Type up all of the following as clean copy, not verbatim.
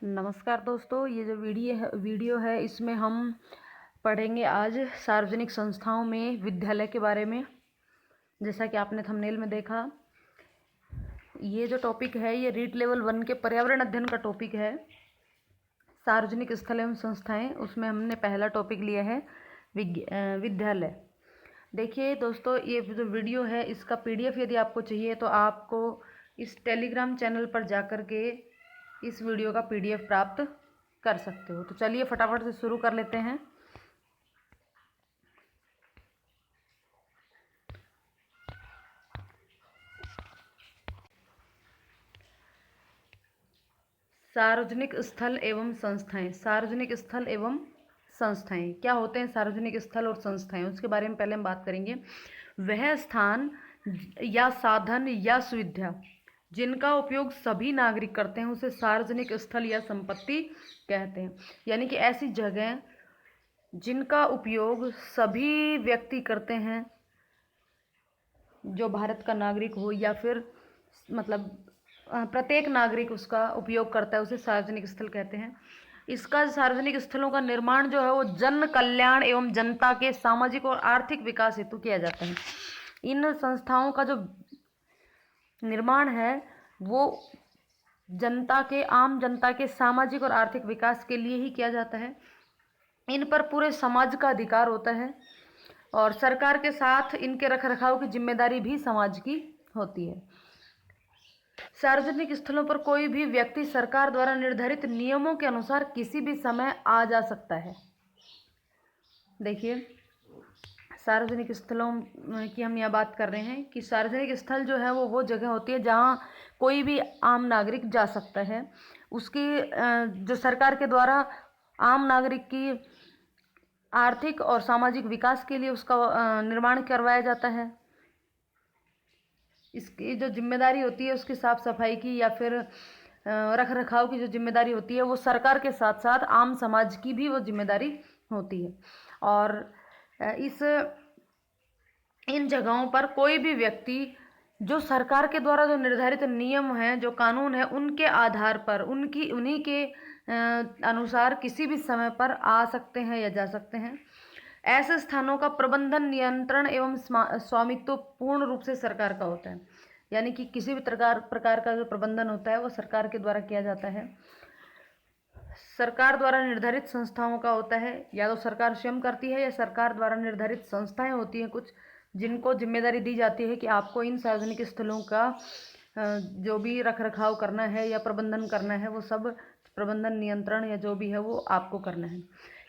नमस्कार दोस्तों, ये जो वीडियो है इसमें हम पढ़ेंगे आज सार्वजनिक संस्थाओं में विद्यालय के बारे में। जैसा कि आपने थंबनेल में देखा, ये जो टॉपिक है ये रीट लेवल 1 के पर्यावरण अध्ययन का टॉपिक है, सार्वजनिक स्थल एवं संस्थाएं। उसमें हमने पहला टॉपिक लिया है विद्यालय। देखिए दोस्तों, ये जो वीडियो है इसका PDF यदि आपको चाहिए तो आपको इस टेलीग्राम चैनल पर जाकर के इस वीडियो का PDF प्राप्त कर सकते हो। तो चलिए फटाफट से शुरू कर लेते हैं। सार्वजनिक स्थल एवं संस्थाएं। सार्वजनिक स्थल एवं संस्थाएं क्या होते हैं? सार्वजनिक स्थल और संस्थाएं, उसके बारे में पहले हम बात करेंगे। वह स्थान या साधन या सुविधा जिनका उपयोग सभी नागरिक करते हैं उसे सार्वजनिक स्थल या संपत्ति कहते हैं। यानी कि ऐसी जगह जिनका उपयोग सभी व्यक्ति करते हैं, जो भारत का नागरिक हो या फिर मतलब प्रत्येक नागरिक उसका उपयोग करता है, उसे सार्वजनिक स्थल कहते हैं। इसका सार्वजनिक स्थलों का निर्माण जो है वो जन कल्याण एवं जनता के सामाजिक और आर्थिक विकास हेतु किया जाता है। इन संस्थाओं का जो निर्माण है वो आम जनता के सामाजिक और आर्थिक विकास के लिए ही किया जाता है। इन पर पूरे समाज का अधिकार होता है और सरकार के साथ इनके रखरखाव की जिम्मेदारी भी समाज की होती है। सार्वजनिक स्थलों पर कोई भी व्यक्ति सरकार द्वारा निर्धारित नियमों के अनुसार किसी भी समय आ जा सकता है। देखिए, सार्वजनिक स्थलों की हम यह बात कर रहे हैं कि सार्वजनिक स्थल जो है वो जगह होती है जहाँ कोई भी आम नागरिक जा सकता है। उसकी जो सरकार के द्वारा आम नागरिक की आर्थिक और सामाजिक विकास के लिए उसका निर्माण करवाया जाता है। इसकी जो जिम्मेदारी होती है उसकी साफ सफाई की या फिर रख रखाव की जो जिम्मेदारी होती है वो सरकार के साथ साथ आम समाज की भी वो जिम्मेदारी होती है। और इन जगहों पर कोई भी व्यक्ति जो सरकार के द्वारा जो निर्धारित नियम हैं, जो कानून है, उनके आधार पर उन्हीं के अनुसार किसी भी समय पर आ सकते हैं या जा सकते हैं। ऐसे स्थानों का प्रबंधन, नियंत्रण एवं स्वामित्व पूर्ण रूप से सरकार का होता है। यानी कि किसी भी प्रकार का जो प्रबंधन होता है वो सरकार के द्वारा किया जाता है। सरकार द्वारा निर्धारित संस्थाओं का होता है, या तो सरकार स्वयं करती है या सरकार द्वारा निर्धारित संस्थाएं होती हैं कुछ, जिनको जिम्मेदारी दी जाती है कि आपको इन सार्वजनिक स्थलों का जो भी रखरखाव करना है या प्रबंधन करना है, वो सब प्रबंधन, नियंत्रण या जो भी है वो आपको करना है।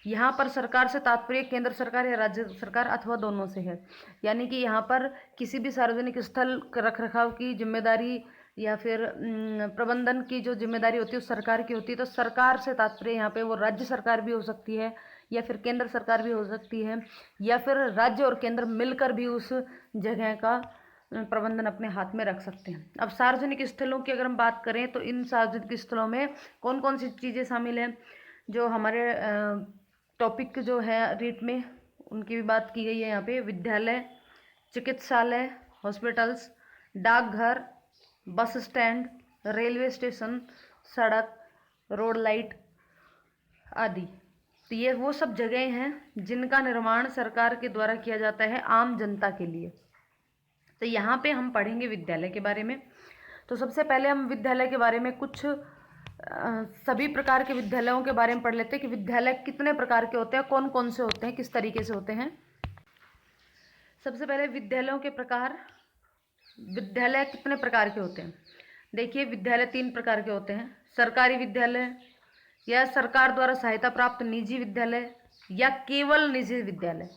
यहाँ पर सरकार से तात्पर्य केंद्र सरकार या राज्य सरकार अथवा दोनों से है। यानी कि यहाँ पर किसी भी सार्वजनिक स्थल रखरखाव की जिम्मेदारी या फिर प्रबंधन की जो जिम्मेदारी होती है उस सरकार की होती है। तो सरकार से तात्पर्य यहाँ पे वो राज्य सरकार भी हो सकती है या फिर केंद्र सरकार भी हो सकती है, या फिर राज्य और केंद्र मिलकर भी उस जगह का प्रबंधन अपने हाथ में रख सकते हैं। अब सार्वजनिक स्थलों की अगर हम बात करें तो इन सार्वजनिक स्थलों में कौन कौन सी चीज़ें शामिल हैं, जो हमारे टॉपिक जो है रीट में उनकी भी बात की गई है यहाँ पे। विद्यालय, चिकित्सालय, हॉस्पिटल्स, डाकघर, बस स्टैंड, रेलवे स्टेशन, सड़क, रोड लाइट आदि। तो ये वो सब जगह हैं जिनका निर्माण सरकार के द्वारा किया जाता है आम जनता के लिए। तो यहाँ पे हम पढ़ेंगे विद्यालय के बारे में। तो सबसे पहले हम विद्यालय के बारे में कुछ सभी प्रकार के विद्यालयों के बारे में पढ़ लेते हैं कि विद्यालय कितने प्रकार के होते हैं, कौन कौन से होते हैं, किस तरीके से होते हैं। सबसे पहले विद्यालयों के प्रकार। विद्यालय कितने प्रकार के होते हैं? देखिए, विद्यालय 3 प्रकार के होते हैं। सरकारी विद्यालय, या सरकार द्वारा सहायता प्राप्त निजी विद्यालय, या केवल निजी विद्यालय।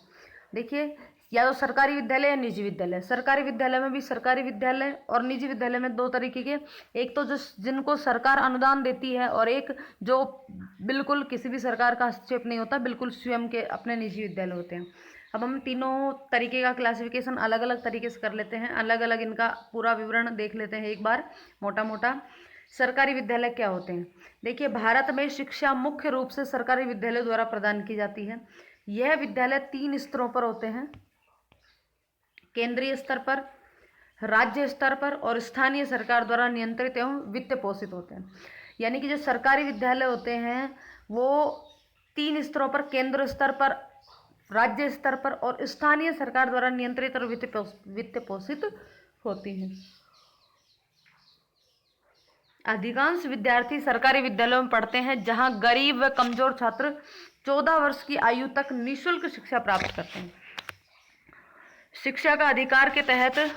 देखिए, या तो सरकारी विद्यालय या निजी विद्यालय। सरकारी विद्यालय में भी सरकारी विद्यालय और निजी विद्यालय में 2 तरीके के, एक तो जिनको सरकार अनुदान देती है और एक जो बिल्कुल किसी भी सरकार का हस्तक्षेप नहीं होता, बिल्कुल स्वयं के अपने निजी विद्यालय होते हैं। अब हम तीनों तरीके का क्लासिफिकेशन अलग अलग तरीके से कर लेते हैं, अलग अलग इनका पूरा विवरण देख लेते हैं एक बार मोटा मोटा। सरकारी विद्यालय क्या होते हैं? देखिए, भारत में शिक्षा मुख्य रूप से सरकारी विद्यालय द्वारा प्रदान की जाती है। यह विद्यालय 3 स्तरों पर होते हैं। केंद्रीय स्तर पर राज्य स्तर पर और स्थानीय सरकार द्वारा नियंत्रित एवं वित्त पोषित होते हैं। यानी कि जो सरकारी विद्यालय होते हैं वो 3 स्तरों पर, केंद्र स्तर पर, राज्य स्तर पर और स्थानीय सरकार द्वारा नियंत्रित और वित्त पोषित होती हैं। अधिकांश विद्यार्थी सरकारी विद्यालयों में पढ़ते हैं जहां गरीब व कमजोर छात्र 14 वर्ष की आयु तक निःशुल्क शिक्षा प्राप्त करते हैं। शिक्षा का अधिकार के तहत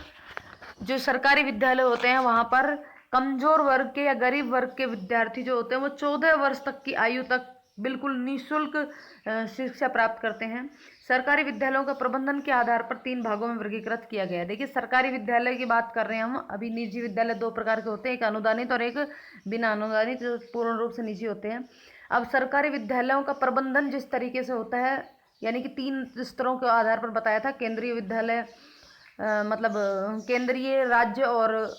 जो सरकारी विद्यालय होते हैं वहां पर कमजोर वर्ग के या गरीब वर्ग के विद्यार्थी जो होते हैं वो 14 वर्ष तक की आयु तक बिल्कुल निःशुल्क शिक्षा प्राप्त करते हैं। सरकारी विद्यालयों का प्रबंधन के आधार पर 3 भागों में वर्गीकृत किया गया है। देखिए, सरकारी विद्यालय की बात कर रहे हैं हम। अभी निजी विद्यालय 2 प्रकार के होते हैं, एक अनुदानित और एक बिना अनुदानित, जो पूर्ण रूप से निजी होते हैं। अब सरकारी विद्यालयों का प्रबंधन जिस तरीके से होता है, यानी कि 3 स्तरों के आधार पर बताया था। केंद्रीय विद्यालय मतलब केंद्रीय, राज्य और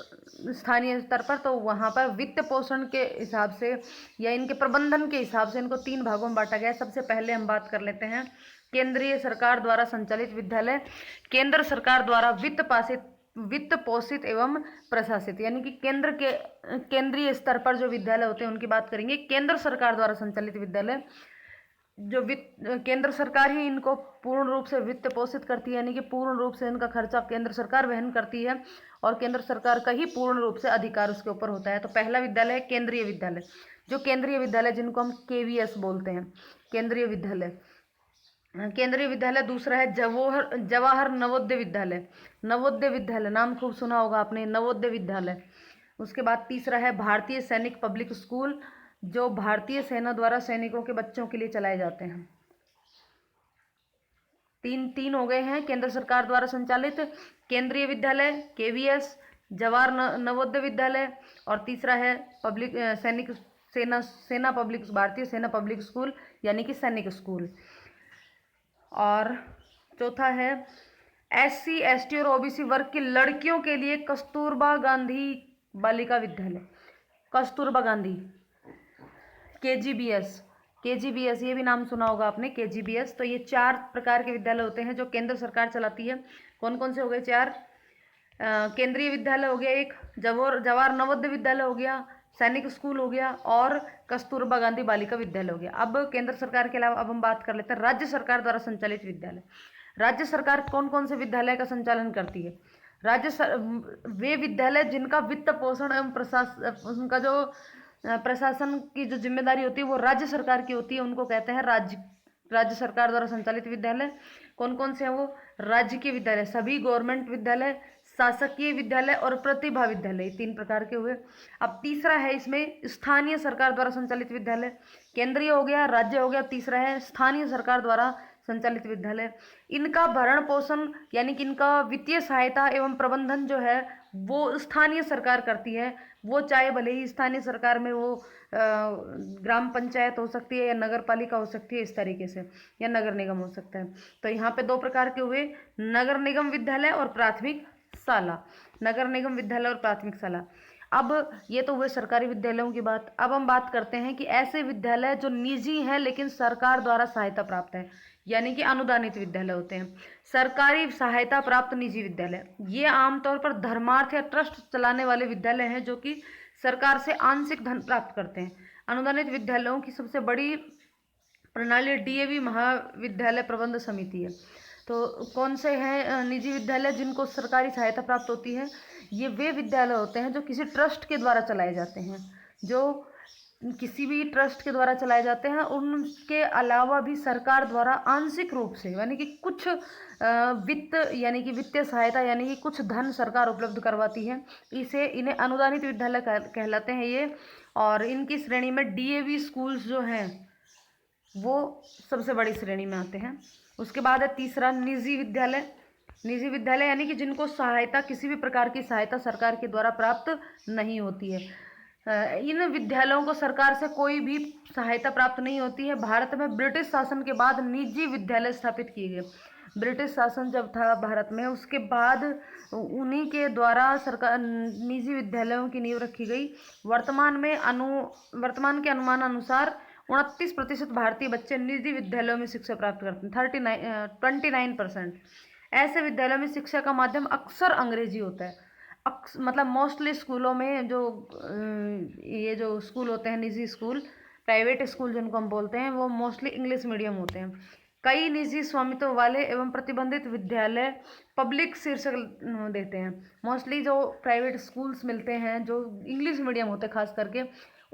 स्थानीय स्तर पर, तो वहाँ पर वित्त पोषण के हिसाब से या इनके प्रबंधन के हिसाब से इनको 3 भागों में बांटा गया है। सबसे पहले हम बात कर लेते हैं केंद्रीय सरकार द्वारा संचालित विद्यालय। केंद्र सरकार द्वारा वित्त पोषित एवं प्रशासित, यानी कि केंद्रीय स्तर पर जो विद्यालय होते हैं उनकी बात करेंगे। केंद्र सरकार द्वारा संचालित विद्यालय, जो केंद्र सरकार ही इनको पूर्ण रूप से वित्त पोषित करती है, यानी कि पूर्ण रूप से इनका खर्चा केंद्र सरकार वहन करती है और केंद्र सरकार का ही पूर्ण रूप से अधिकार उसके ऊपर होता है। तो पहला विद्यालय है केंद्रीय विद्यालय। जो केंद्रीय विद्यालय जिनको हम KVS बोलते हैं, केंद्रीय विद्यालय। दूसरा है जवाहर नवोदय विद्यालय। नवोदय विद्यालय नाम खूब सुना होगा आपने, नवोदय विद्यालय। उसके बाद तीसरा है भारतीय सैनिक पब्लिक स्कूल, जो भारतीय सेना द्वारा सैनिकों के बच्चों के लिए चलाए जाते हैं। तीन हो गए हैं केंद्र सरकार द्वारा संचालित, केंद्रीय विद्यालय KVS, जवाहर नवोदय विद्यालय, और तीसरा है भारतीय सेना पब्लिक स्कूल, यानी कि सैनिक स्कूल। और चौथा है SC, ST और OBC वर्ग की लड़कियों के लिए कस्तूरबा गांधी बालिका विद्यालय, कस्तूरबा गांधी, KGBS, ये भी नाम सुना होगा आपने, KGBS। तो ये 4 प्रकार के विद्यालय होते हैं जो केंद्र सरकार चलाती है। कौन कौन से हो गए? 4। केंद्रीय विद्यालय हो गया, एक जवाहर नवोदय विद्यालय हो गया, सैनिक स्कूल हो गया और कस्तूरबा गांधी बालिका विद्यालय हो गया। अब केंद्र सरकार के अलावा अब हम बात कर लेते हैं राज्य सरकार द्वारा संचालित विद्यालय। राज्य सरकार कौन कौन से विद्यालय का संचालन करती है? वे विद्यालय जिनका वित्त पोषण एवं उनका जो प्रशासन की जो जिम्मेदारी होती है वो राज्य सरकार की होती है, उनको कहते हैं राज्य सरकार द्वारा संचालित विद्यालय। कौन कौन से हैं वो? राज्य के विद्यालय, सभी गवर्नमेंट विद्यालय, शासकीय विद्यालय और प्रतिभा विद्यालय, 3 प्रकार के हुए। अब तीसरा है इसमें स्थानीय सरकार द्वारा संचालित विद्यालय। केंद्रीय हो गया, राज्य हो गया, तीसरा है स्थानीय सरकार द्वारा संचालित विद्यालय। इनका भरण पोषण यानी कि इनका वित्तीय सहायता एवं प्रबंधन जो है वो स्थानीय सरकार करती है। वो चाहे भले ही स्थानीय सरकार में वो ग्राम पंचायत हो सकती है या नगर पालिका हो सकती है, इस तरीके से, या नगर निगम हो सकता है। तो यहाँ पे 2 प्रकार के हुए, नगर निगम विद्यालय और प्राथमिक शाला। नगर निगम विद्यालय और प्राथमिक शाला। अब ये तो हुए सरकारी विद्यालयों की बात। अब हम बात करते हैं कि ऐसे विद्यालय जो निजी हैं लेकिन सरकार द्वारा सहायता प्राप्त है, यानी कि अनुदानित विद्यालय होते हैं। सरकारी सहायता प्राप्त निजी विद्यालय, ये आमतौर पर धर्मार्थ या ट्रस्ट चलाने वाले विद्यालय हैं जो कि सरकार से आंशिक धन प्राप्त करते हैं। अनुदानित विद्यालयों की सबसे बड़ी प्रणाली DAV महाविद्यालय प्रबंध समिति है। तो कौन से हैं निजी विद्यालय जिनको सरकारी सहायता प्राप्त होती है? ये वे विद्यालय होते हैं जो किसी ट्रस्ट के द्वारा चलाए जाते हैं, जो किसी भी ट्रस्ट के द्वारा चलाए जाते हैं। उनके अलावा भी सरकार द्वारा आंशिक रूप से यानी कि कुछ वित्तीय सहायता यानी कि कुछ धन सरकार उपलब्ध करवाती है। इन्हें अनुदानित विद्यालय कहलाते हैं ये। और इनकी श्रेणी में DAV स्कूल्स जो हैं वो सबसे बड़ी श्रेणी में आते हैं। उसके बाद है तीसरा निजी विद्यालय। निजी विद्यालय यानी कि जिनको किसी भी प्रकार की सहायता सरकार के द्वारा प्राप्त नहीं होती है। इन विद्यालयों को सरकार से कोई भी सहायता प्राप्त नहीं होती है। भारत में ब्रिटिश शासन के बाद निजी विद्यालय स्थापित किए गए। ब्रिटिश शासन जब था भारत में, उसके बाद उन्हीं के द्वारा सरकार निजी विद्यालयों की नींव रखी गई। वर्तमान के अनुमान अनुसार 29% भारतीय बच्चे निजी विद्यालयों में शिक्षा प्राप्त करते हैं। 29% ऐसे विद्यालयों में शिक्षा का माध्यम अक्सर अंग्रेजी होता है। मतलब मोस्टली स्कूलों में जो ये जो स्कूल होते हैं, निजी स्कूल, प्राइवेट स्कूल जिनको हम बोलते हैं, वो मोस्टली इंग्लिश मीडियम होते हैं। कई निजी स्वामित्व वाले एवं प्रतिबंधित विद्यालय पब्लिक शीर्षक देते हैं। मोस्टली जो प्राइवेट स्कूल्स मिलते हैं जो इंग्लिश मीडियम होते हैं खास करके,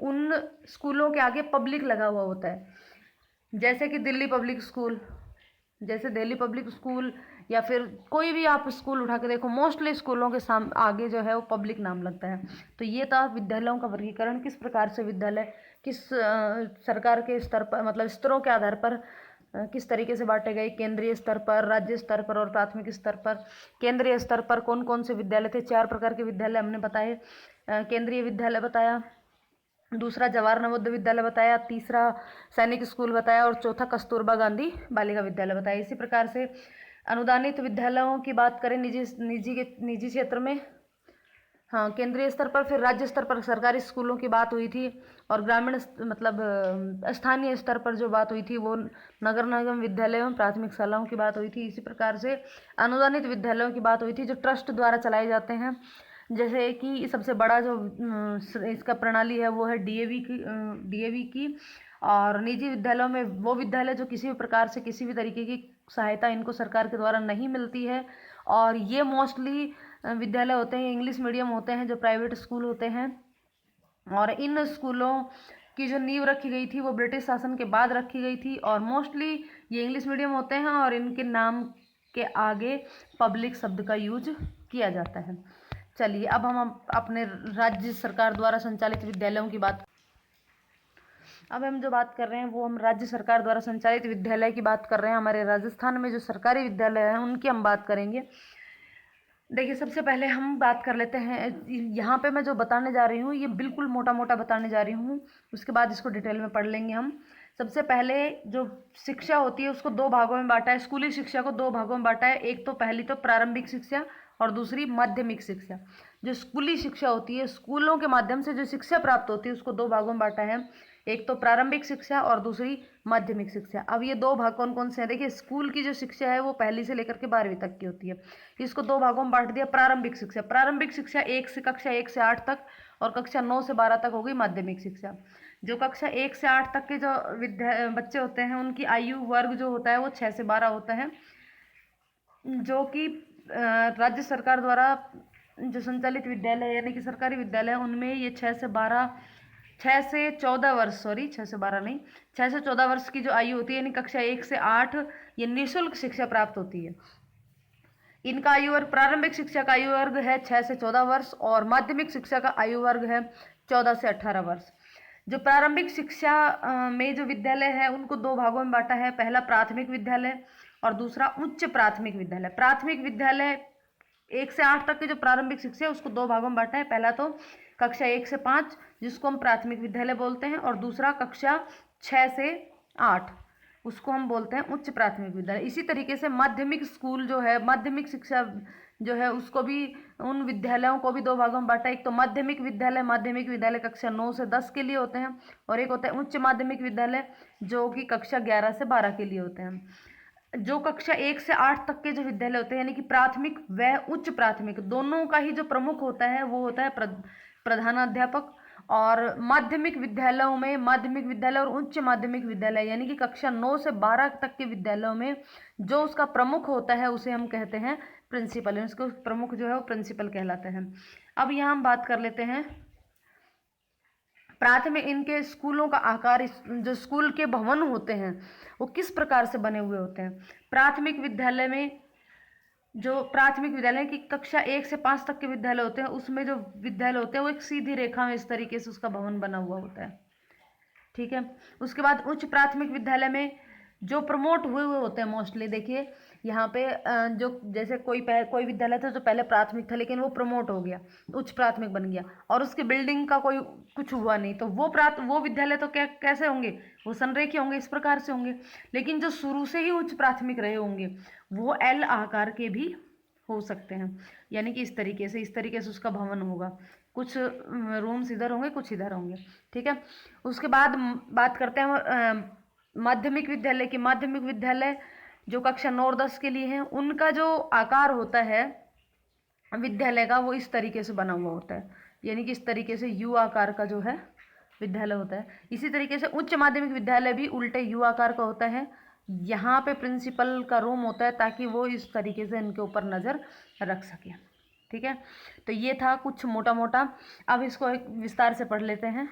उन स्कूलों के आगे पब्लिक लगा हुआ होता है। जैसे कि दिल्ली पब्लिक स्कूल, जैसे दिल्ली पब्लिक स्कूल या फिर कोई भी आप स्कूल उठा के देखो, मोस्टली स्कूलों के आगे जो है वो पब्लिक नाम लगता है। तो ये था विद्यालयों का वर्गीकरण, किस प्रकार से विद्यालय किस सरकार के स्तर पर, मतलब स्तरों के आधार पर किस तरीके से बांटे गए, केंद्रीय स्तर पर, राज्य स्तर पर और प्राथमिक स्तर पर। केंद्रीय स्तर पर कौन कौन से विद्यालय थे? 4 प्रकार के विद्यालय हमने बताए। केंद्रीय विद्यालय बताया, दूसरा जवाहर नवोदय विद्यालय बताया, तीसरा सैनिक स्कूल बताया और चौथा कस्तूरबा गांधी बालिका विद्यालय बताया। इसी प्रकार से अनुदानित विद्यालयों की बात करें निजी क्षेत्र में, हाँ, केंद्रीय स्तर पर, फिर राज्य स्तर पर सरकारी स्कूलों की बात हुई थी, और ग्रामीण मतलब स्थानीय स्तर पर जो बात हुई थी वो नगर निगम विद्यालय एवं प्राथमिक शालाओं की बात हुई थी। इसी प्रकार से अनुदानित विद्यालयों की बात हुई थी जो ट्रस्ट द्वारा चलाए जाते हैं। जैसे कि सबसे बड़ा जो इसका प्रणाली है वो है डीएवी की। और निजी विद्यालयों में वो विद्यालय जो किसी भी प्रकार से किसी भी तरीके की सहायता इनको सरकार के द्वारा नहीं मिलती है, और ये मोस्टली विद्यालय होते हैं इंग्लिश मीडियम होते हैं, जो प्राइवेट स्कूल होते हैं। और इन स्कूलों की जो नींव रखी गई थी वो ब्रिटिश शासन के बाद रखी गई थी, और मोस्टली ये इंग्लिश मीडियम होते हैं और इनके नाम के आगे पब्लिक शब्द का यूज किया जाता है। चलिए अब हम अपने राज्य सरकार द्वारा संचालित विद्यालयों की बात, अब हम जो बात कर रहे हैं वो हम राज्य सरकार द्वारा संचालित विद्यालय की बात कर रहे हैं। हमारे राजस्थान में जो सरकारी विद्यालय हैं उनकी हम बात करेंगे। देखिए, सबसे पहले हम बात कर लेते हैं, यहाँ पे मैं जो बताने जा रही हूँ ये बिल्कुल मोटा मोटा बताने जा रही हूँ, उसके बाद इसको डिटेल में पढ़ लेंगे हम। सबसे पहले जो शिक्षा होती है उसको 2 भागों में बांटा है, स्कूली शिक्षा को 2 भागों में बांटा है। एक तो पहली तो प्रारंभिक शिक्षा और दूसरी माध्यमिक शिक्षा। जो स्कूली शिक्षा होती है, स्कूलों के माध्यम से जो शिक्षा प्राप्त होती है, उसको 2 भागों में बांटा है। एक तो प्रारंभिक शिक्षा और दूसरी माध्यमिक शिक्षा। अब ये 2 भाग कौन कौन से हैं? देखिए, स्कूल की जो शिक्षा है वो पहली से लेकर के 12वीं तक की होती है। इसको 2 भागों में बांट दिया। प्रारंभिक शिक्षा, प्रारंभिक शिक्षा कक्षा 1 से 8 तक, और कक्षा 9 से 12 तक हो गई माध्यमिक शिक्षा। जो कक्षा 1 से 8 तक के जो बच्चे होते हैं उनकी आयु वर्ग जो होता है वो 6 से 12 होता है, जो कि राज्य सरकार द्वारा जो संचालित विद्यालय यानी कि सरकारी विद्यालय उनमें ये 6 से 14 वर्ष, सॉरी 6 से 12 नहीं, 6 से 14 वर्ष की जो आयु होती है, यानी कक्षा 1 से 8 ये निःशुल्क शिक्षा प्राप्त होती है। इनका आयु वर्ग, प्रारंभिक शिक्षा का आयु वर्ग है 6 से 14 वर्ष और माध्यमिक शिक्षा का आयु वर्ग है 14 से 18 वर्ष। जो प्रारंभिक शिक्षा में जो विद्यालय है उनको 2 भागों में बांटा है। पहला प्राथमिक विद्यालय और दूसरा उच्च प्राथमिक विद्यालय। प्राथमिक विद्यालय 1 से 8 तक की जो प्रारंभिक शिक्षा है उसको 2 भागों में बांटा है। पहला तो कक्षा 1 से 5 जिसको हम प्राथमिक विद्यालय बोलते हैं, और दूसरा कक्षा 6 से 8 उसको हम बोलते हैं उच्च प्राथमिक विद्यालय। इसी तरीके से माध्यमिक स्कूल जो है, माध्यमिक शिक्षा जो है उसको भी, उन विद्यालयों को भी 2 भागों में बांटा। एक तो माध्यमिक विद्यालय कक्षा 9 से 10 के लिए होते हैं, और एक होता है उच्च माध्यमिक विद्यालय जो कि कक्षा 11 से 12 के लिए होते हैं। जो कक्षा 1 से 8 तक के जो विद्यालय होते हैं यानी कि प्राथमिक व उच्च प्राथमिक दोनों का ही जो प्रमुख होता है वो होता है प्रधानाध्यापक। और माध्यमिक विद्यालयों में, माध्यमिक विद्यालय और उच्च माध्यमिक विद्यालय यानी कि कक्षा 9 से 12 तक के विद्यालयों में जो उसका प्रमुख होता है उसे हम कहते हैं प्रिंसिपल। उसको प्रमुख जो है वो प्रिंसिपल कहलाते हैं। अब यहाँ हम बात कर लेते हैं प्राथमिक, इनके स्कूलों का आकार, जो स्कूल के भवन होते हैं वो किस प्रकार से बने हुए होते हैं। प्राथमिक विद्यालय में, जो प्राथमिक विद्यालय की कक्षा 1 से 5 तक के विद्यालय होते हैं उसमें जो विद्यालय होते हैं वो एक सीधी रेखा में इस तरीके से उसका भवन बना हुआ होता है, ठीक है। उसके बाद उच्च प्राथमिक विद्यालय में जो प्रमोट हुए होते हैं मोस्टली, देखिए यहाँ पे जो जैसे कोई विद्यालय था जो पहले प्राथमिक था लेकिन वो प्रमोट हो गया, उच्च प्राथमिक बन गया, और उसकी बिल्डिंग का कोई कुछ हुआ नहीं, तो वो विद्यालय तो कैसे होंगे, वो संरेखीय होंगे, इस प्रकार से होंगे। लेकिन जो शुरू से ही उच्च प्राथमिक रहे होंगे वो एल आकार के भी हो सकते हैं, यानी कि इस तरीके से उसका भवन होगा, कुछ रूम्स इधर होंगे कुछ इधर होंगे, ठीक है। उसके बाद बात करते हैं माध्यमिक विद्यालय की। माध्यमिक विद्यालय जो कक्षा 9 और 10 के लिए हैं उनका जो आकार होता है विद्यालय का वो इस तरीके से बना हुआ होता है, यानी कि इस तरीके से यू आकार का जो है विद्यालय होता है। इसी तरीके से उच्च माध्यमिक विद्यालय भी उल्टे यू आकार का होता है। यहाँ पे प्रिंसिपल का रूम होता है ताकि वो इस तरीके से इनके ऊपर नज़र रख सके। ठीक है, तो ये था कुछ मोटा मोटा। अब इसको एक विस्तार से पढ़ लेते हैं।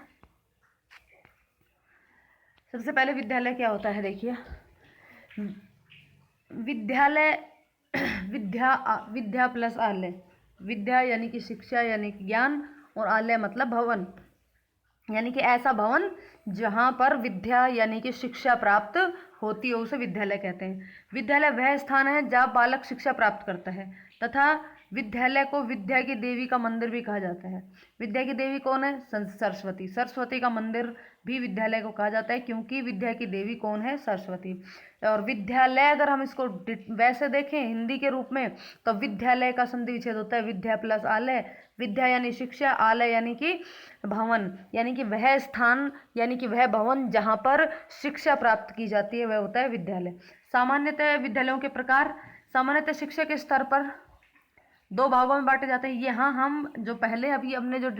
सबसे पहले विद्यालय क्या होता है, देखिए विद्यालय विद्या प्लस आलय। विद्या यानी कि शिक्षा यानी कि ज्ञान, और आलय मतलब भवन, यानी कि ऐसा भवन जहाँ पर विद्या यानी कि शिक्षा प्राप्त होती है उसे विद्यालय कहते हैं। विद्यालय वह स्थान है जहाँ बालक शिक्षा प्राप्त करता है, तथा विद्यालय को विद्या की देवी का मंदिर भी कहा जाता है। विद्या की देवी कौन है? सरस्वती। सरस्वती का मंदिर भी विद्यालय को कहा जाता है, क्योंकि विद्या की देवी कौन है? सरस्वती। और विद्यालय अगर हम इसको वैसे देखें हिंदी के रूप में, तो विद्यालय का संधि विच्छेद होता है विद्या प्लस आलय। विद्या यानी शिक्षा, आलय यानी कि भवन, यानी कि वह स्थान यानी कि वह भवन जहाँ पर शिक्षा प्राप्त की जाती है वह होता है विद्यालय। सामान्यतः विद्यालयों के प्रकार, सामान्यतः शिक्षा के स्तर पर दो भागों में बांटे जाते हैं। यहाँ हम जो पहले अभी हमने जो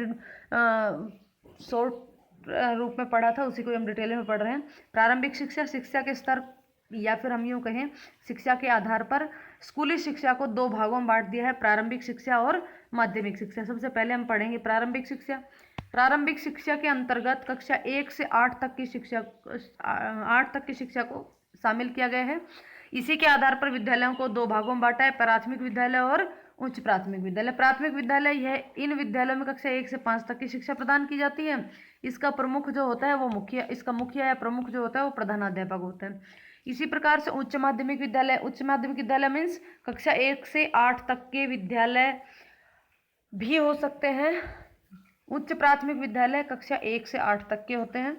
शॉर्ट रूप में पढ़ा था उसी को हम डिटेल में पढ़ रहे हैं। प्रारंभिक शिक्षा, शिक्षा के स्तर, या फिर हम यूँ कहें शिक्षा के आधार पर स्कूली शिक्षा को दो भागों में बांट दिया है, प्रारंभिक शिक्षा और माध्यमिक शिक्षा। सबसे पहले हम पढ़ेंगे प्रारंभिक शिक्षा। प्रारंभिक शिक्षा के अंतर्गत कक्षा 1 से 8 तक की शिक्षा 8 तक की शिक्षा को शामिल किया गया है। इसी के आधार पर विद्यालयों को दो भागों में बांटा है, प्राथमिक विद्यालय और उच्च प्राथमिक विद्यालय। प्राथमिक विद्यालय यह इन विद्यालयों में कक्षा 1 से 5 तक की शिक्षा प्रदान की जाती है। इसका प्रमुख जो होता है वो मुखिया या प्रमुख जो होता है वो प्रधानाध्यापक होता है। इसी प्रकार से उच्च माध्यमिक विद्यालय, उच्च माध्यमिक विद्यालय मीन्स कक्षा 1 से 8 तक के विद्यालय भी हो सकते हैं। उच्च प्राथमिक विद्यालय कक्षा 1 से 8 तक के होते हैं।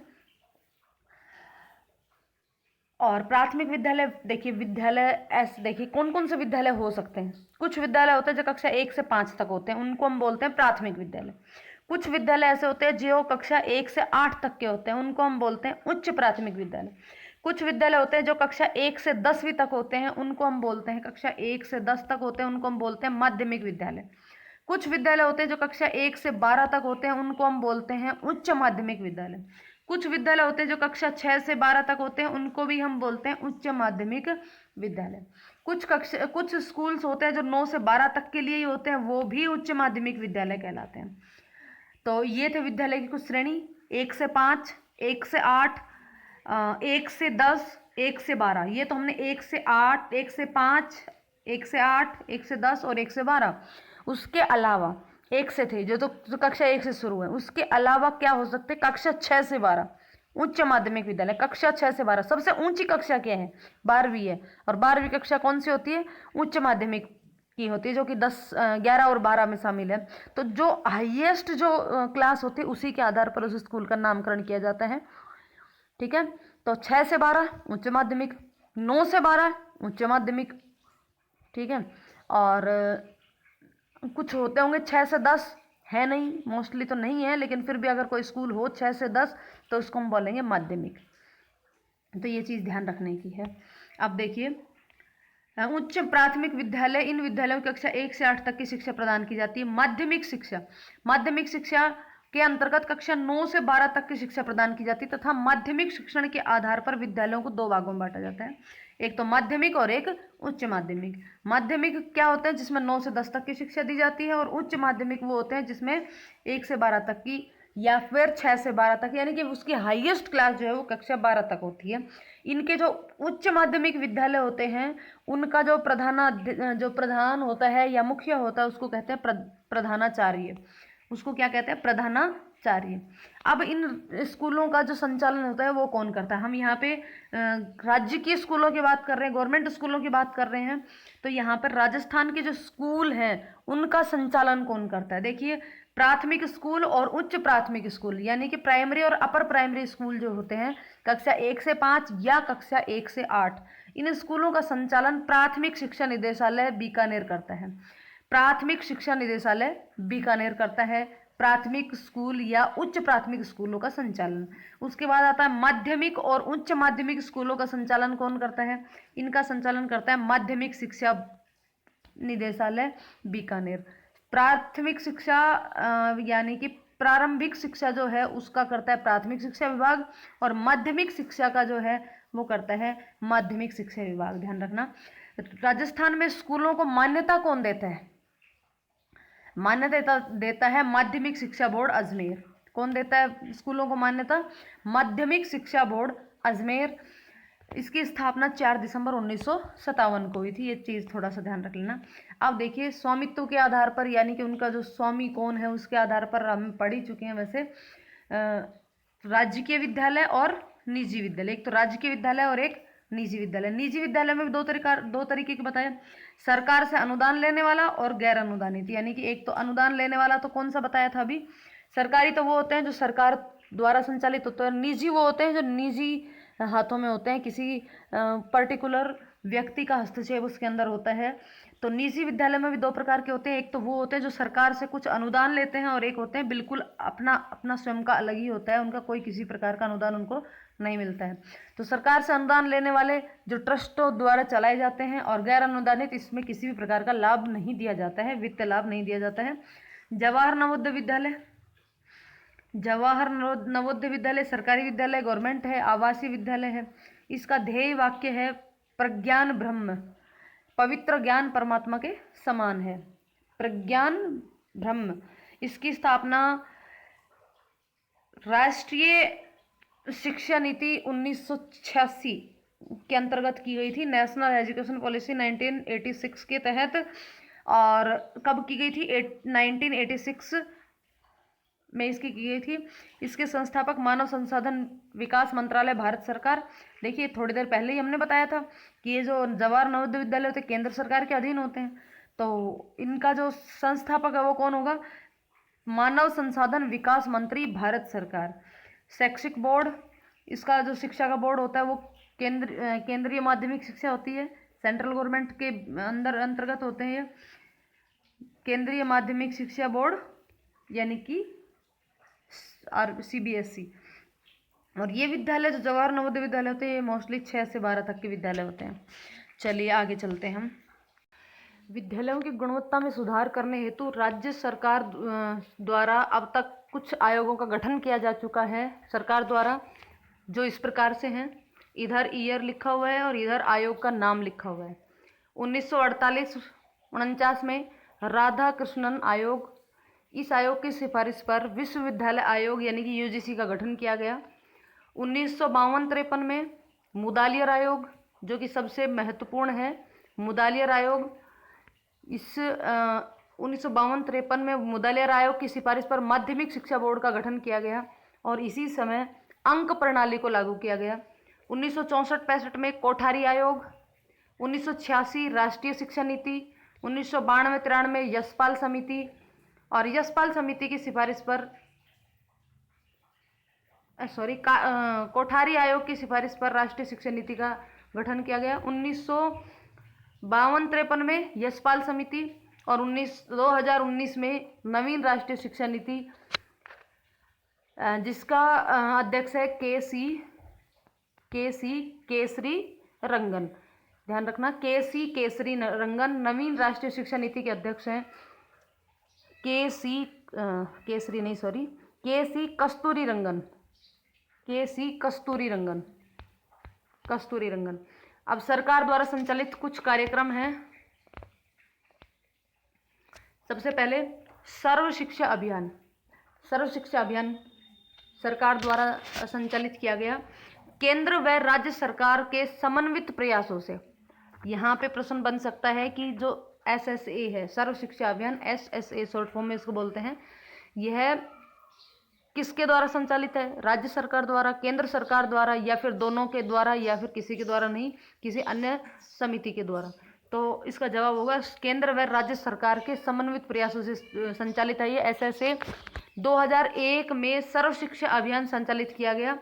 और प्राथमिक विद्यालय, देखिए विद्यालय ऐसे, देखिए कौन कौन से विद्यालय हो सकते हैं। कुछ विद्यालय होते हैं जो कक्षा 1 से 5 तक होते हैं, उनको हम बोलते हैं प्राथमिक विद्यालय। कुछ विद्यालय ऐसे होते हैं जो कक्षा 1 से 8 तक के होते हैं, उनको हम बोलते हैं उच्च प्राथमिक विद्यालय। कुछ विद्यालय होते हैं जो कक्षा 1 से 10वीं तक होते हैं, उनको हम बोलते हैं कक्षा 1 से 10 तक होते हैं, उनको हम बोलते हैं माध्यमिक विद्यालय। कुछ विद्यालय होते हैं जो कक्षा 1 से 12 तक होते हैं, उनको हम बोलते हैं उच्च माध्यमिक विद्यालय। कुछ विद्यालय होते हैं जो कक्षा 6 से 12 तक होते हैं, उनको भी हम बोलते हैं उच्च माध्यमिक विद्यालय। कुछ स्कूल्स होते हैं जो 9 से 12 तक के लिए ही होते हैं, वो भी उच्च माध्यमिक विद्यालय कहलाते हैं। तो ये थे विद्यालय की कुछ श्रेणी, 1 से 5, 1 से 8, 1 से 10, 1 से 12। ये तो हमने 1 से 8, 1 से 5, 1 से 8, 1 से 10 और 1 से 12। उसके अलावा 1 से थे जो कक्षा 1 से शुरू है। उसके अलावा क्या हो सकते हैं? कक्षा 6 से 12 उच्च माध्यमिक विद्यालय। कक्षा 6 से 12 सबसे ऊंची कक्षा क्या है? 12वीं है। और 12वीं कक्षा कौन सी होती है? उच्च माध्यमिक की होती है, जो कि 10, 11 और 12 में शामिल है। तो जो हाईएस्ट जो क्लास होती है उसी के आधार पर उस स्कूल का नामकरण किया जाता है। ठीक है, तो 6 से 12 उच्च माध्यमिक, 9 से 12 उच्च माध्यमिक। ठीक है, और कुछ होते होंगे 6 से 10, है नहीं, मोस्टली तो नहीं है, लेकिन फिर भी अगर कोई स्कूल हो 6 से 10 तो उसको हम बोलेंगे माध्यमिक। तो ये चीज़ ध्यान रखने की है। अब देखिए उच्च प्राथमिक विद्यालय, इन विद्यालयों की कक्षा 1 से 8 तक की शिक्षा प्रदान की जाती है। माध्यमिक शिक्षा, माध्यमिक शिक्षा के अंतर्गत कक्षा 9 से 12 तक की शिक्षा प्रदान की जाती है, तथा माध्यमिक शिक्षण के आधार पर विद्यालयों को दो भागों में बांटा जाता है, एक तो माध्यमिक और एक उच्च माध्यमिक। माध्यमिक क्या होता है? जिसमें 9 से 10 तक की शिक्षा दी जाती है, और उच्च माध्यमिक वो होते हैं जिसमें 1 से 12 तक की या फिर 6 से 12 तक, यानी कि उसकी हाईएस्ट क्लास जो है वो कक्षा 12 तक होती है। इनके जो उच्च माध्यमिक विद्यालय होते हैं उनका जो प्रधान होता है या मुखिया होता है उसको कहते हैं प्रधानाचार्य। उसको क्या कहते हैं? प्रधानाचार्य। अब इन स्कूलों का जो संचालन होता है वो कौन करता है? हम यहाँ पे राज्य की स्कूलों की बात कर रहे हैं, गवर्नमेंट स्कूलों की बात कर रहे हैं। तो यहाँ पर राजस्थान के जो स्कूल हैं उनका संचालन कौन करता है? देखिए प्राथमिक स्कूल और उच्च प्राथमिक स्कूल, यानी कि प्राइमरी और अपर प्राइमरी स्कूल जो होते हैं कक्षा 1 से 5 या कक्षा 1 से 8, इन स्कूलों का संचालन प्राथमिक शिक्षा निदेशालय बीकानेर करता है। प्राथमिक शिक्षा निदेशालय बीकानेर करता है प्राथमिक स्कूल या उच्च प्राथमिक स्कूलों का संचालन। उसके बाद आता है माध्यमिक और उच्च माध्यमिक स्कूलों का संचालन कौन करता है? इनका संचालन करता है माध्यमिक शिक्षा निदेशालय बीकानेर। प्राथमिक शिक्षा यानी कि प्रारंभिक शिक्षा जो है उसका करता है प्राथमिक शिक्षा विभाग, और माध्यमिक शिक्षा का जो है वो करता है माध्यमिक शिक्षा विभाग। ध्यान रखना। राजस्थान में स्कूलों को मान्यता कौन देता है? मान्यता देता है माध्यमिक शिक्षा बोर्ड अजमेर। कौन देता है स्कूलों को मान्यता? माध्यमिक शिक्षा बोर्ड अजमेर। इसकी स्थापना 4 दिसंबर 1957 को हुई थी। ये चीज़ थोड़ा सा ध्यान रख लेना। अब देखिए, स्वामित्व के आधार पर, यानी कि उनका जो स्वामी कौन है उसके आधार पर हम पढ़ ही चुके हैं वैसे। राजकीय विद्यालय और निजी विद्यालय, एक तो राजकीय विद्यालय और एक निजी विद्यालय। निजी विद्यालय में भी दो तरीके के बताए, सरकार से अनुदान लेने वाला और गैर अनुदानित। यानी कि एक तो अनुदान लेने वाला तो कौन सा बताया था अभी? सरकारी तो वो होते हैं जो सरकार द्वारा संचालित होते हैं, निजी वो होते हैं जो निजी हाथों में होते हैं, किसी पर्टिकुलर व्यक्ति का हस्तक्षेप उसके अंदर होता है। तो निजी विद्यालय में भी दो प्रकार के होते हैं, एक तो वो होते हैं जो सरकार से कुछ अनुदान लेते हैं, और एक होते हैं बिल्कुल अपना अपना स्वयं का अलग ही होता है, उनका कोई किसी प्रकार का अनुदान उनको नहीं मिलता है। तो सरकार से अनुदान लेने वाले जो ट्रस्टों द्वारा चलाए जाते हैं, और गैर अनुदानित इसमें किसी भी प्रकार का लाभ नहीं दिया जाता है, वित्त लाभ नहीं दिया जाता है। जवाहर नवोदय विद्यालय, जवाहर नवोदय विद्यालय सरकारी विद्यालय, गवर्नमेंट है, आवासीय विद्यालय है। इसका ध्येय वाक्य है प्रज्ञान ब्रह्म, पवित्र ज्ञान परमात्मा के समान है। प्रज्ञान ब्रह्म। इसकी स्थापना राष्ट्रीय शिक्षा नीति 1986 के अंतर्गत की गई थी, नेशनल एजुकेशन पॉलिसी 1986 के तहत। और कब की गई थी? 1986 में इसकी की गई थी। इसके संस्थापक मानव संसाधन विकास मंत्रालय, भारत सरकार। देखिए, थोड़ी देर पहले ही हमने बताया था कि ये जो जवाहर नवोदय विद्यालय होते हैं केंद्र सरकार के अधीन होते हैं, तो इनका जो संस्थापक है वो कौन होगा? मानव संसाधन विकास मंत्री, भारत सरकार। शैक्षिक बोर्ड, इसका जो शिक्षा का बोर्ड होता है वो केंद्रीय माध्यमिक शिक्षा होती है, सेंट्रल गवर्नमेंट के अंतर्गत होते हैं ये। केंद्रीय माध्यमिक शिक्षा बोर्ड यानी कि CBSE। और ये विद्यालय जो जवाहर नवोदय विद्यालय होते हैं ये मोस्टली 6 से 12 तक के विद्यालय होते हैं। चलिए आगे चलते हैं हम। विद्यालयों की गुणवत्ता में सुधार करने हेतु राज्य सरकार द्वारा अब तक कुछ आयोगों का गठन किया जा चुका है सरकार द्वारा, जो इस प्रकार से हैं। इधर ईयर लिखा हुआ है और इधर आयोग का नाम लिखा हुआ है। 1948-49 में राधा कृष्णन आयोग, इस आयोग की सिफारिश पर विश्वविद्यालय आयोग यानी कि UGC का गठन किया गया। 1952-53 में मुदालियर आयोग, जो कि सबसे महत्वपूर्ण है, मुदालियर आयोग। इस 1952-53 में मुदालियर आयोग की सिफारिश पर माध्यमिक शिक्षा बोर्ड का गठन किया गया और इसी समय अंक प्रणाली को लागू किया गया। 1964-65 में कोठारी आयोग, 1986 राष्ट्रीय शिक्षा नीति, 1992-93 में यशपाल समिति, और यशपाल समिति की सिफारिश पर कोठारी आयोग की सिफारिश पर राष्ट्रीय शिक्षा नीति का गठन किया गया। 1952-53 में यशपाल समिति और 2019 में नवीन राष्ट्रीय शिक्षा नीति, जिसका अध्यक्ष है केसरी रंगन। ध्यान रखना, केसरी रंगन नवीन राष्ट्रीय शिक्षा नीति के अध्यक्ष हैं। कस्तूरी रंगन। अब सरकार द्वारा संचालित कुछ कार्यक्रम हैं। सबसे पहले सर्व शिक्षा अभियान सरकार द्वारा संचालित किया गया। केंद्र व राज्य सरकार के समन्वित प्रयासों से, यहाँ पे प्रश्न बन सकता है कि जो SSA है, सर्व शिक्षा अभियान, SSA शॉर्ट फॉर्म में इसको बोलते हैं, यह किसके द्वारा संचालित है? राज्य सरकार द्वारा, केंद्र सरकार द्वारा, या फिर दोनों के द्वारा, या फिर किसी के द्वारा नहीं, किसी अन्य समिति के द्वारा। तो इसका जवाब होगा केंद्र व राज्य सरकार के समन्वित प्रयासों से संचालित है ये SSA। 2001 में सर्व शिक्षा अभियान संचालित किया गया।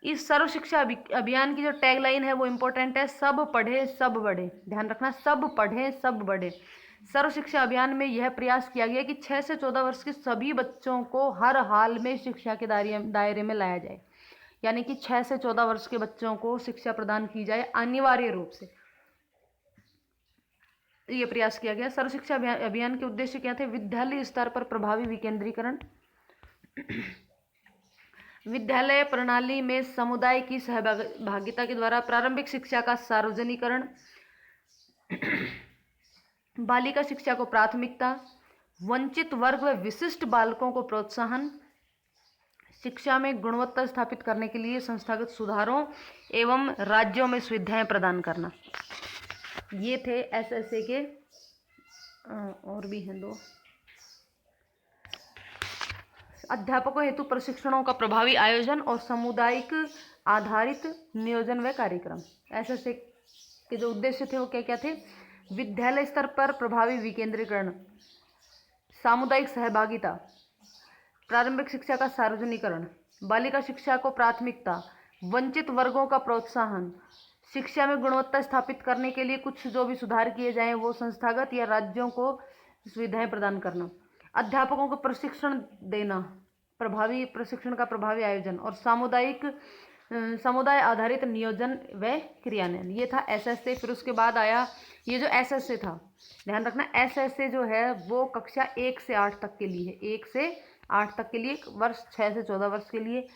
इस सर्व शिक्षा अभियान की जो टैगलाइन है वो इम्पोर्टेंट है, सब पढ़े सब बढ़े। ध्यान रखना, सब पढ़े सब बढ़े। सर्व शिक्षा अभियान में यह प्रयास किया गया कि 6 से 14 वर्ष के सभी बच्चों को हर हाल में शिक्षा के दायरे में लाया जाए, यानी कि 6 से 14 वर्ष के बच्चों को शिक्षा प्रदान की जाए अनिवार्य रूप से। ये प्रयास किया गया। सर्व शिक्षा अभियान के उद्देश्य क्या थे? विद्यालय स्तर पर प्रभावी विकेंद्रीकरण, विद्यालय प्रणाली में समुदाय की सहभागिता के द्वारा प्रारंभिक शिक्षा का सार्वजनिकरण, बालिका शिक्षा को प्राथमिकता, वंचित वर्ग व विशिष्ट बालकों को प्रोत्साहन, शिक्षा में गुणवत्ता स्थापित करने के लिए संस्थागत सुधारों एवं राज्यों में सुविधाएं प्रदान करना। ये थे एसएसए के। और भी हैं 2। अध्यापकों हेतु प्रशिक्षणों का प्रभावी आयोजन और सामुदायिक आधारित नियोजन व कार्यक्रम। एसएसए के जो उद्देश्य थे वो क्या क्या थे? विद्यालय स्तर पर प्रभावी विकेंद्रीकरण, सामुदायिक सहभागिता, प्रारंभिक शिक्षा का सार्वजनिकरण, बालिका शिक्षा को प्राथमिकता, वंचित वर्गों का प्रोत्साहन, शिक्षा में गुणवत्ता स्थापित करने के लिए कुछ जो भी सुधार किए जाएं वो संस्थागत या राज्यों को सुविधाएं प्रदान करना, अध्यापकों को प्रशिक्षण देना, प्रभावी प्रशिक्षण का प्रभावी आयोजन और समुदाय आधारित नियोजन व क्रियान्वयन। ये था एसएसए। फिर उसके बाद आया ये जो एसएसए था, ध्यान रखना एसएसए जो है वो कक्षा 1 से 8 तक के लिए है। 1 से 8 तक के लिए, वर्ष 6 से 14 वर्ष के लिए।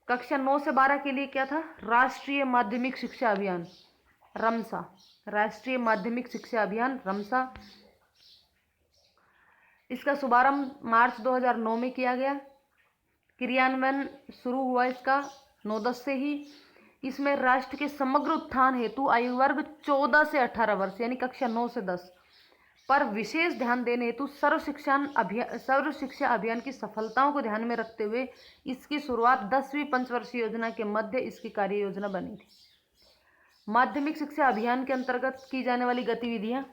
कक्षा 9 से 12 के लिए क्या था? राष्ट्रीय माध्यमिक शिक्षा अभियान, रमसा, राष्ट्रीय माध्यमिक शिक्षा अभियान रमसा। इसका शुभारंभ मार्च 2009 में किया गया। क्रियान्वयन शुरू हुआ इसका 9-10 से ही। इसमें राष्ट्र के समग्र उत्थान हेतु आयु वर्ग 14 से 18 वर्ष यानी कक्षा 9 से 10 पर विशेष ध्यान देने हेतु सर्व शिक्षा अभियान की सफलताओं को ध्यान में रखते हुए इसकी शुरुआत 10वीं पंचवर्षीय योजना के मध्य इसकी कार्य योजना बनी थी। माध्यमिक शिक्षा अभियान के अंतर्गत की जाने वाली गतिविधियां: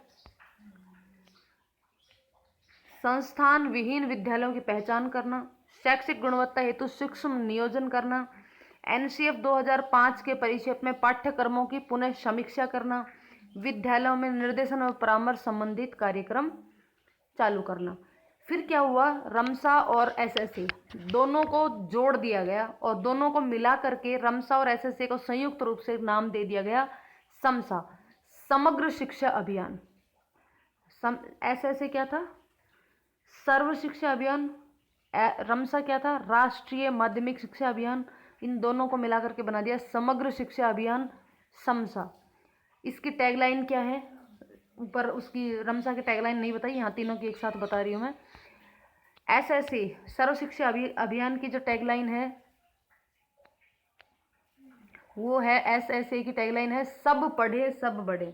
संस्थान विहीन विद्यालयों की पहचान करना, शैक्षिक गुणवत्ता हेतु सूक्ष्म नियोजन करना, एनसीएफ 2005 के परिक्षेप में पाठ्यक्रमों की पुनः समीक्षा करना, विद्यालयों में निर्देशन और परामर्श संबंधित कार्यक्रम चालू करना। फिर क्या हुआ? रमसा और एसएसए दोनों को जोड़ दिया गया और दोनों को मिला करके रमसा और एसएसए को संयुक्त रूप से नाम दे दिया गया समसा, समग्र शिक्षा अभियान। एसएसए क्या था? सर्व शिक्षा अभियान। रमसा क्या था? राष्ट्रीय माध्यमिक शिक्षा अभियान। इन दोनों को मिलाकर के बना दिया समग्र शिक्षा अभियान समसा। इसकी टैगलाइन क्या है? ऊपर उसकी रमसा की टैगलाइन नहीं बताई, यहाँ तीनों की एक साथ बता रही हूँ मैं। एसएसए सर्व शिक्षा अभियान की जो टैगलाइन है वो है, एसएसए की टैगलाइन है सब पढ़े सब बढ़े।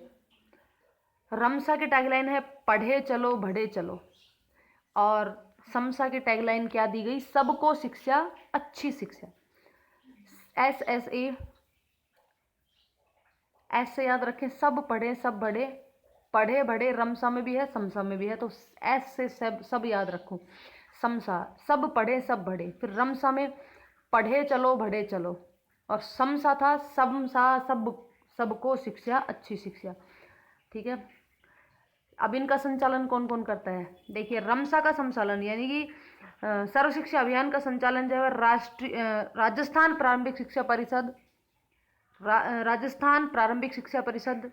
रमसा की टैगलाइन है पढ़े चलो बढ़े चलो। और समसा की टैगलाइन क्या दी गई? सबको शिक्षा अच्छी शिक्षा। एसएसए ऐसे याद रखें, सब पढ़े सब बढ़े, पढ़े बढ़े रमसा में भी है समसा में भी है, तो एस से सब याद रखो। समसा सब पढ़े सब बढ़े, फिर रमसा में पढ़े चलो बढ़े चलो, और समसा था समसा सबको शिक्षा अच्छी शिक्षा। ठीक है, अब इनका संचालन कौन कौन करता है? देखिए, रमसा का संचालन यानी कि सर्व शिक्षा अभियान का संचालन जो है राजस्थान प्रारंभिक शिक्षा परिषद, राजस्थान प्रारंभिक शिक्षा परिषद।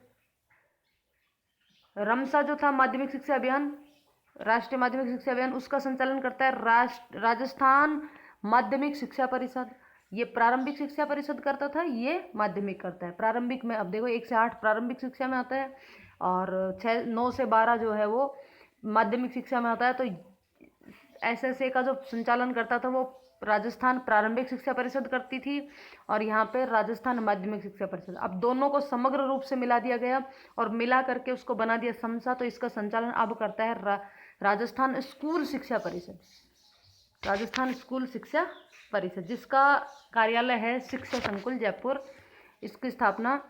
रमसा जो था माध्यमिक शिक्षा अभियान, राष्ट्रीय माध्यमिक शिक्षा अभियान, उसका संचालन करता है राजस्थान माध्यमिक शिक्षा परिषद। ये प्रारंभिक शिक्षा परिषद करता था, ये माध्यमिक करता है। प्रारंभिक में अब देखो 1 से 8 प्रारंभिक शिक्षा में आता है और 9 से 12 जो है वो माध्यमिक शिक्षा में आता है। तो एसएसए का जो संचालन करता था वो राजस्थान प्रारंभिक शिक्षा परिषद करती थी और यहाँ पे राजस्थान माध्यमिक शिक्षा परिषद। अब दोनों को समग्र रूप से मिला दिया गया और मिला करके उसको बना दिया समसा। तो इसका संचालन अब करता है राजस्थान स्कूल शिक्षा परिषद, राजस्थान स्कूल शिक्षा परिषद, जिसका कार्यालय है शिक्षा संकुल जयपुर। इसकी स्थापना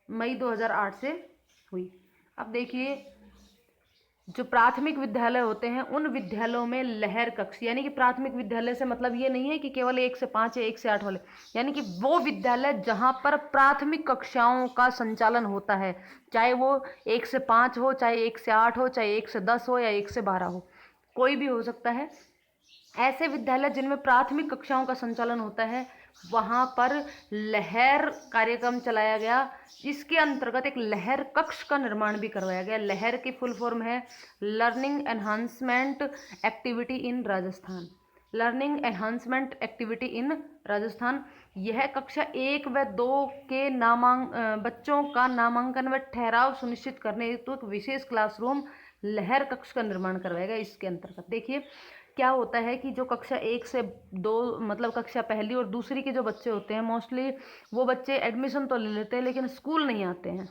मई 2008 से हुई। अब देखिए, जो प्राथमिक विद्यालय होते हैं उन विद्यालयों में लहर कक्ष, यानी कि प्राथमिक विद्यालय से मतलब ये नहीं है कि केवल 1 से 5 या 1 से 8 वाले, यानी कि वो विद्यालय जहाँ पर प्राथमिक कक्षाओं का संचालन होता है, चाहे वो 1 से 5 हो, चाहे 1 से 8 हो, चाहे 1 से 10 हो या 1 से 12 हो, कोई भी हो सकता है। ऐसे विद्यालय जिनमें प्राथमिक कक्षाओं का संचालन होता है वहाँ पर लहर कार्यक्रम चलाया गया। इसके अंतर्गत एक लहर कक्ष का निर्माण भी करवाया गया। लहर की फुल फॉर्म है learning enhancement activity in Rajasthan. Learning enhancement activity in Rajasthan. यह कक्षा 1 व 2 के बच्चों का नामांकन व ठहराव सुनिश्चित करने हेतु एक विशेष क्लासरूम लहर कक्ष का निर्माण करवाया गया। इसके अंतर्गत देखिए क्या होता है कि जो कक्षा 1 से 2 मतलब कक्षा पहली और दूसरी के जो बच्चे होते हैं मोस्टली वो बच्चे एडमिशन तो ले लेते हैं लेकिन स्कूल नहीं आते हैं,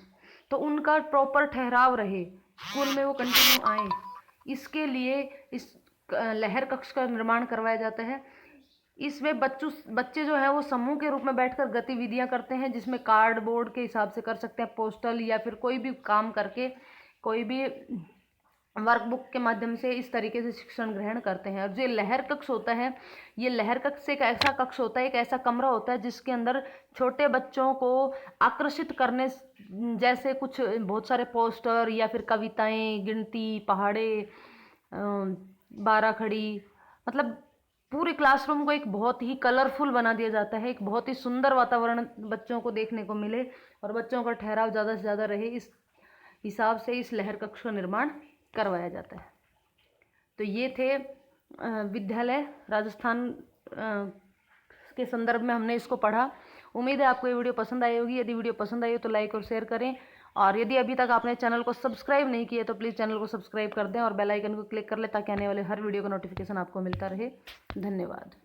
तो उनका प्रॉपर ठहराव रहे, स्कूल में वो कंटिन्यू आए, इसके लिए इस लहर कक्ष का निर्माण करवाया जाता है। इसमें बच्चे जो है वो समूह के रूप में बैठकर गतिविधियां करते हैं जिसमें कार्डबोर्ड के हिसाब से कर सकते हैं, पोस्टल या फिर कोई भी काम करके कोई भी वर्कबुक के माध्यम से इस तरीके से शिक्षण ग्रहण करते हैं। और जो लहर कक्ष होता है ये लहर कक्ष एक ऐसा कक्ष होता है, एक ऐसा कमरा होता है जिसके अंदर छोटे बच्चों को आकर्षित करने जैसे कुछ बहुत सारे पोस्टर या फिर कविताएं, गिनती, पहाड़े, बाराखड़ी, मतलब पूरे क्लासरूम को एक बहुत ही कलरफुल बना दिया जाता है, एक बहुत ही सुंदर वातावरण बच्चों को देखने को मिले और बच्चों का ठहराव ज़्यादा से ज़्यादा रहे, इस हिसाब से इस लहर कक्ष का निर्माण करवाया जाता है। तो ये थे विद्यालय राजस्थान के संदर्भ में हमने इसको पढ़ा। उम्मीद है आपको ये वीडियो पसंद आई होगी। यदि वीडियो पसंद आई हो तो लाइक और शेयर करें, और यदि अभी तक आपने चैनल को सब्सक्राइब नहीं किया तो प्लीज़ चैनल को सब्सक्राइब कर दें और बेल आइकन को क्लिक कर लें ताकि आने वाले हर वीडियो का नोटिफिकेशन आपको मिलता रहे। धन्यवाद।